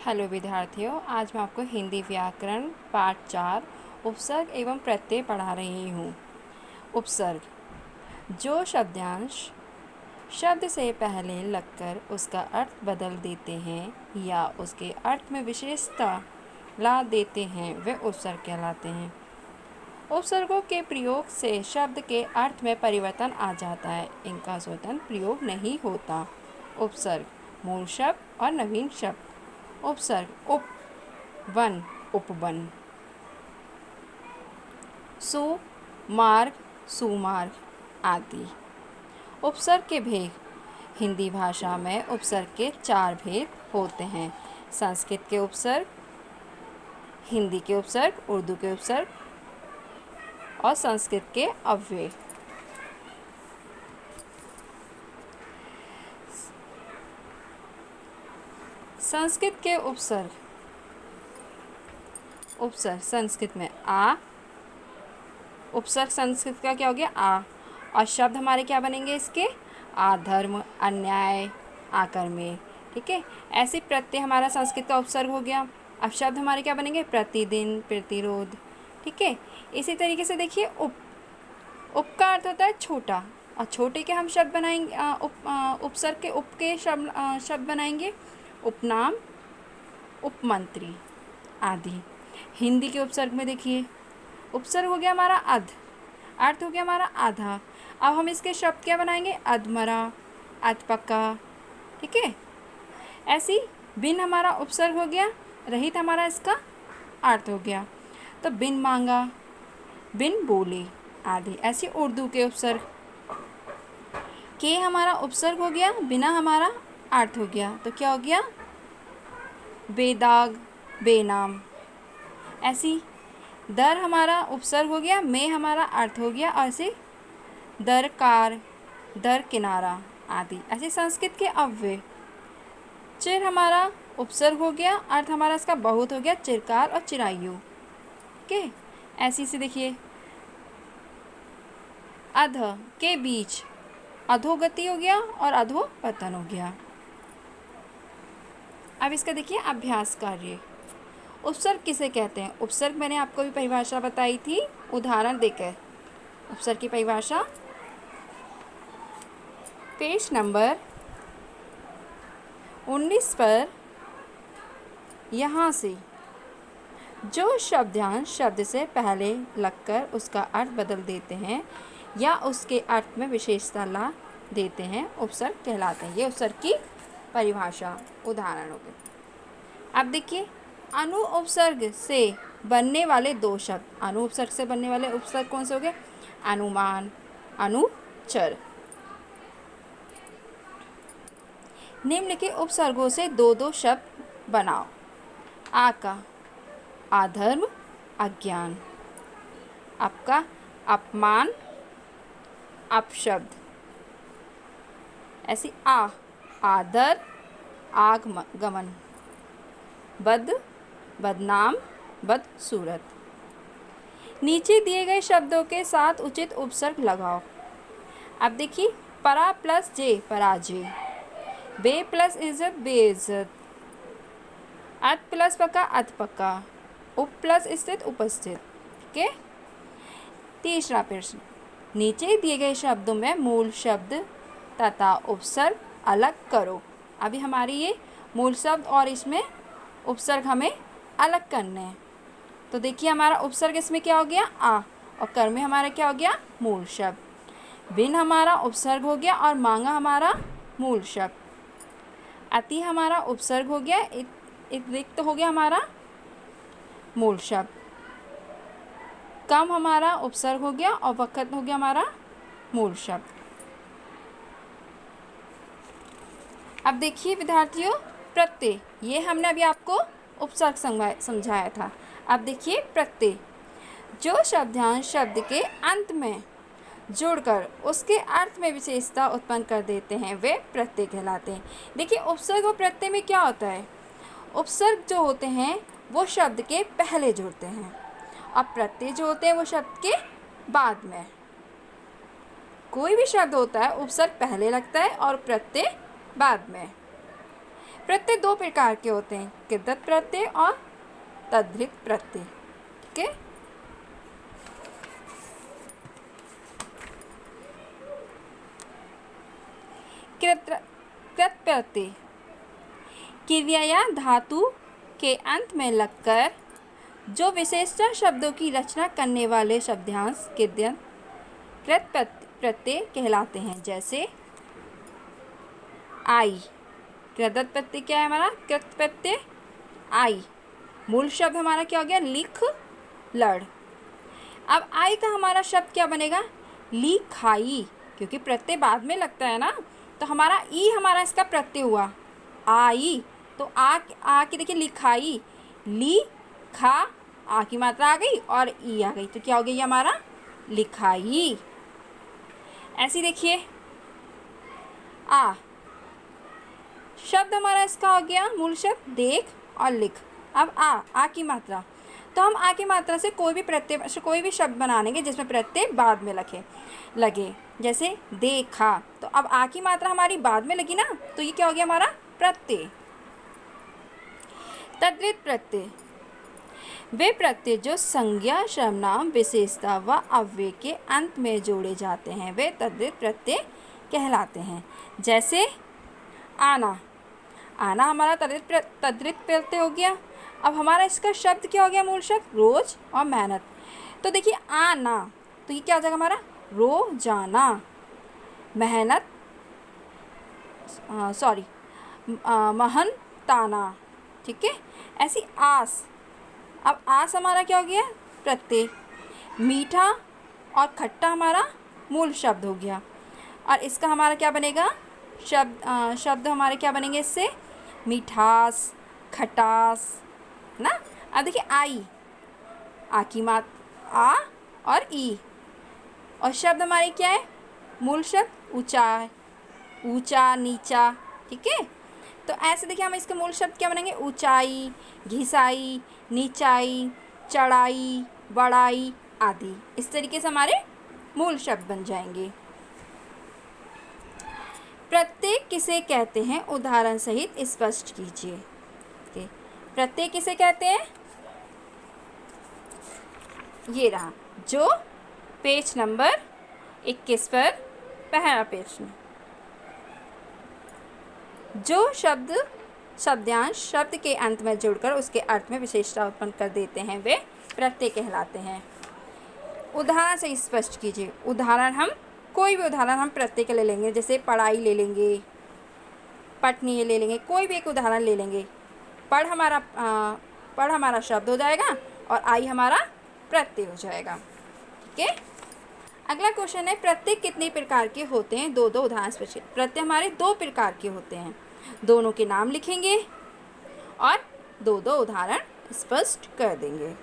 Hello विद्यार्थियों, आज मैं आपको हिंदी व्याकरण पाठ 4 उपसर्ग एवं प्रत्यय पढ़ा रही हूँ। उपसर्ग, जो शब्दांश शब्द से पहले लगकर उसका अर्थ बदल देते हैं या उसके अर्थ में विशेषता ला देते हैं वे उपसर्ग कहलाते हैं। उपसर्गों के प्रयोग से शब्द के अर्थ में परिवर्तन आ जाता है, इनका स्वतंत्र प्रयोग नहीं होता। उपसर्ग, मूल शब्द और नवीन शब्द। उपसर्ग, उप, वन, उपवन। सु, मार्ग, सुमार्ग आदि। उपसर्ग के भेद। हिंदी भाषा में उपसर्ग के 4 भेद होते हैं। संस्कृत के उपसर्ग, हिंदी के उपसर्ग, उर्दू के उपसर्ग और संस्कृत के अव्यय। संस्कृत के उपसर्ग संस्कृत में आ। उपसर्ग संस्कृत का क्या हो गया? आ। और शब्द हमारे क्या बनेंगे इसके? आधर्म, अन्याय, आकर्मे। ठीक है, ऐसे प्रत्यय हमारा संस्कृत का उपसर्ग हो गया। अब शब्द हमारे क्या बनेंगे? प्रतिदिन, प्रतिरोध। ठीक है, इसी तरीके से देखिए उप का अर्थ होता है छोटा, और छोटे के हम शब्द बनाएंगे, उपसर्ग के उप के शब्द बनाएंगे उपनाम, उपमंत्री आदि। हिंदी के उपसर्ग में देखिए, उपसर्ग हो गया हमारा अध, अर्थ हो गया हमारा आधा। अब हम इसके शब्द क्या बनाएंगे? अधमरा, अधपक्का। ठीक है, ऐसी बिन हमारा उपसर्ग हो गया, रहित हमारा इसका अर्थ हो गया। तो बिन मांगा, बिन बोले आदि। ऐसी उर्दू के उपसर्ग, के हमारा उपसर्ग हो गया, बिना हमारा अर्थ हो गया, तो क्या हो गया? बेदाग, बेनाम। ऐसी दर हमारा उपसर्ग हो गया, में हमारा अर्थ हो गया, और ऐसे दरकार, दर किनारा आदि। ऐसे संस्कृत के अव्यय। चिर हमारा उपसर्ग हो गया, अर्थ हमारा इसका बहुत हो गया, चिरकार और चिरायु। ओके, ऐसी से देखिए अध के बीच, अधोगति हो गया और अधोपतन हो गया। अब इसका देखिए अभ्यास कार्य। उपसर्ग किसे कहते हैं? उपसर्ग मैंने आपको भी परिभाषा बताई थी उदाहरण देकर। उपसर्ग की परिभाषा पेज नंबर 19 पर। यहाँ से जो शब्दांश शब्द से पहले लगकर उसका अर्थ बदल देते हैं या उसके अर्थ में विशेषता ला देते हैं उपसर्ग कहलाते हैं। ये उपसर्ग की परिभाषा उदाहरण हो गए। अब देखिए अनु उपसर्ग से बनने वाले 2 शब्द। अनु उपसर्ग से बनने वाले उपसर्ग कौन से हो गए? अनुमान, अनुचर। निम्न के उपसर्गों से 2-2 शब्द बनाओ। आ का आधर्म, अज्ञान। आपका अपमान, अपशब्द। ऐसी आ, आदर, आगमन। बद, बदनाम, बदसूरत। नीचे दिए गए शब्दों के साथ उचित उपसर्ग लगाओ। अब देखिए परा प्लस जे, पराजय। बे प्लस इज्जत, बेइज्जत। अध प्लस पक्का, अधपक्का। उप प्लस स्थित, उपस्थित। ठीक है, तीसरा प्रश्न। नीचे दिए गए शब्दों में मूल शब्द तथा उपसर्ग अलग करो। अभी हमारी ये मूल शब्द और इसमें उपसर्ग हमें अलग करने हैं। तो देखिए हमारा उपसर्ग इसमें क्या हो गया? आ, और कर में हमारा क्या हो गया? मूल शब्द। बिन हमारा उपसर्ग हो गया और मांगा हमारा मूल शब्द। अति हमारा उपसर्ग हो गया, रिक्त हो गया हमारा मूल शब्द। कम हमारा उपसर्ग हो गया और वक्त हो गया हमारा मूल शब्द। अब देखिए विद्यार्थियों प्रत्यय, ये हमने अभी आपको उपसर्ग समझाया था। अब देखिए प्रत्यय, जो शब्दांश शब्द के अंत में जोड़कर उसके अर्थ में विशेषता उत्पन्न कर देते हैं वे प्रत्यय कहलाते हैं। देखिए उपसर्ग और प्रत्यय में क्या होता है? उपसर्ग जो होते हैं वो शब्द के पहले जुड़ते हैं, और प्रत्यय जो होते हैं वो शब्द के बाद में। कोई भी शब्द होता है उपसर्ग पहले लगता है और प्रत्यय बाद में। प्रत्यय दो प्रकार के होते हैं, कृदंत प्रत्यय और तद्धित प्रत्यय। ठीक है, कृत प्रत्यय क्रिया या धातु के अंत में लगकर जो विशेषण शब्दों की रचना करने वाले शब्दांश कृत प्रत्यय कहलाते हैं। जैसे आई, कृदंत प्रत्यय क्या है हमारा? कृत प्रत्यय आई। मूल शब्द हमारा क्या हो गया? लिख, लड़। अब आई का हमारा शब्द क्या बनेगा? लिखाई, क्योंकि प्रत्यय बाद में लगता है ना, तो हमारा ई हमारा इसका प्रत्यय हुआ आई। तो आ की देखिए लिखाई, ली खा, आ की मात्रा आ गई और ई आ गई, तो क्या हो गई हमारा? लिखाई। ऐसी देखिए आ, शब्द हमारा इसका हो गया मूल शब्द देख और लिख। अब आ की मात्रा, तो हम आ की मात्रा से कोई भी शब्द बना लेंगे जिसमें प्रत्यय बाद में लगे। जैसे देखा, तो अब आ की मात्रा हमारी बाद में लगी ना, तो ये क्या हो गया हमारा? प्रत्यय। तद्धित प्रत्यय वे प्रत्यय जो संज्ञा, सर्वनाम, विशेषता व अव्यय के अंत में जोड़े जाते हैं, वे तद्धित प्रत्यय कहलाते हैं। जैसे आना, आना हमारा तद्धित प्रत्यय हो गया। अब हमारा इसका शब्द क्या हो गया? मूल शब्द रोज और मेहनत। तो देखिए आना, तो ये क्या हो जाएगा हमारा? रोजाना। मेहनत, महनताना। ठीक है, ऐसी आस, अब आस हमारा क्या हो गया? प्रत्यय। मीठा और खट्टा हमारा मूल शब्द हो गया, और इसका हमारा क्या बनेगा? शब्द हमारे क्या बनेंगे इससे? मिठास, खटास ना। अब देखिए आई, आ की मात आ और ई, और शब्द हमारे क्या है? मूल शब्द ऊंचा, ऊंचा, नीचा। ठीक है, तो ऐसे देखिए हम इसके मूल शब्द क्या बनेंगे? ऊंचाई, घिसाई, नीचाई, चढ़ाई, बढ़ाई आदि। इस तरीके से हमारे मूल शब्द बन जाएंगे। प्रत्यय किसे कहते हैं? उदाहरण सहित स्पष्ट कीजिए। प्रत्यय किसे कहते हैं? ये रहा, जो पेज नंबर 21 पर पहला प्रश्न। जो शब्दांश शब्द के अंत में जुड़कर उसके अर्थ में विशेषता उत्पन्न कर देते हैं, वे प्रत्यय कहलाते हैं। उदाहरण से स्पष्ट कीजिए। उदाहरण, हम कोई भी उदाहरण हम प्रत्यय के ले लेंगे। जैसे पढ़ाई ले लेंगे, पठनीय ले लेंगे, कोई भी एक उदाहरण ले लेंगे। पढ़ हमारा शब्द हो जाएगा और आई हमारा प्रत्यय हो जाएगा। ठीक है, अगला क्वेश्चन है, प्रत्यय कितने प्रकार के होते हैं? दो उदाहरण स्पष्ट। प्रत्यय हमारे दो प्रकार के होते हैं, दोनों के नाम लिखेंगे और दो उदाहरण स्पष्ट कर देंगे।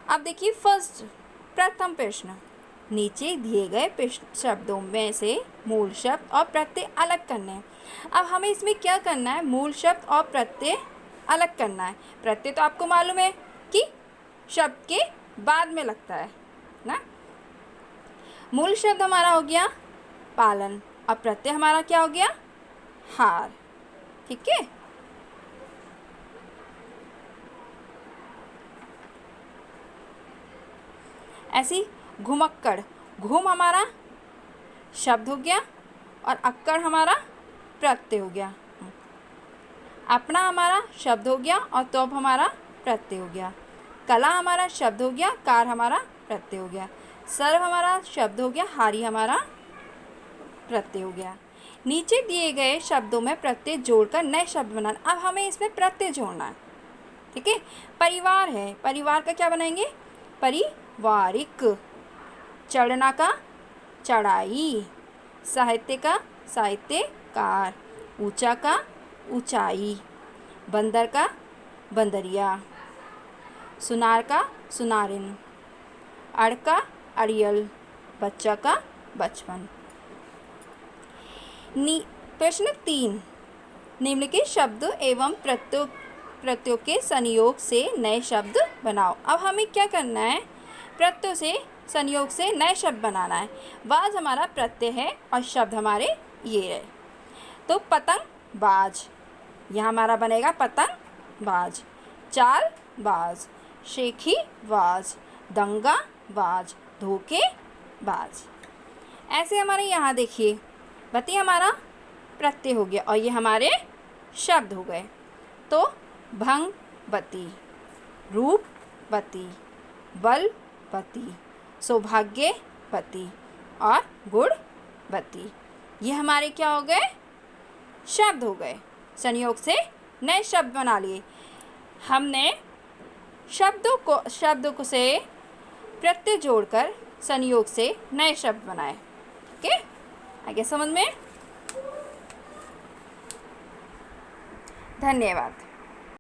अब देखिए प्रथम प्रश्न, नीचे दिए गए शब्दों में से मूल शब्द और प्रत्यय अलग करने हैं। अब हमें इसमें क्या करना है? मूल शब्द और प्रत्यय अलग करना है। प्रत्यय तो आपको मालूम है कि शब्द के बाद में लगता है ना। मूल शब्द हमारा हो गया पालन, और प्रत्यय हमारा क्या हो गया? हार। ठीक है, ऐसी घुमक्कड़, घूम हमारा शब्द हो गया और अक्कड़ हमारा प्रत्यय हो गया। अपना हमारा शब्द हो गया और तोप हमारा प्रत्यय हो गया। कला हमारा शब्द हो गया, कार हमारा प्रत्यय हो गया। सर्व हमारा शब्द हो गया, हारी हमारा प्रत्यय हो गया। नीचे दिए गए शब्दों में प्रत्यय जोड़कर नए शब्द बनाना। अब हमें इसमें प्रत्यय जोड़ना है। ठीक है, परिवार है, परिवार का क्या बनाएंगे? परिवारिक। चढ़ना का चढ़ाई, साहित्य का साहित्यकार, ऊंचा का ऊंचाई, बंदर का बंदरिया, सुनार का सुनारिन, अड़ का अड़ियल, बच्चा का बचपन। प्रश्न 3, निम्नलिखित शब्द एवं प्रत्ययों के संयोग से नए शब्द बनाओ। अब हमें क्या करना है? प्रत्ययों से संयोग से नए शब्द बनाना है। वाज हमारा प्रत्यय है और शब्द हमारे ये है। तो पतंगबाज, यह हमारा बनेगा पतंगबाज। चालबाज, शेखीबाज, दंगाबाज, धोखेबाज। ऐसे हमारे यहाँ देखिए बती हमारा प्रत्यय हो गया और ये हमारे शब्द हो गए। तो भंगवती, रूपवती, बलवती, सौभाग्यवती और गुणवती, ये हमारे क्या हो गए? शब्द हो गए। संयोग से नए शब्द बना लिए हमने। शब्दों को से प्रत्यय जोड़कर संयोग से नए शब्द बनाए। ओके, आगे समझ में? धन्यवाद।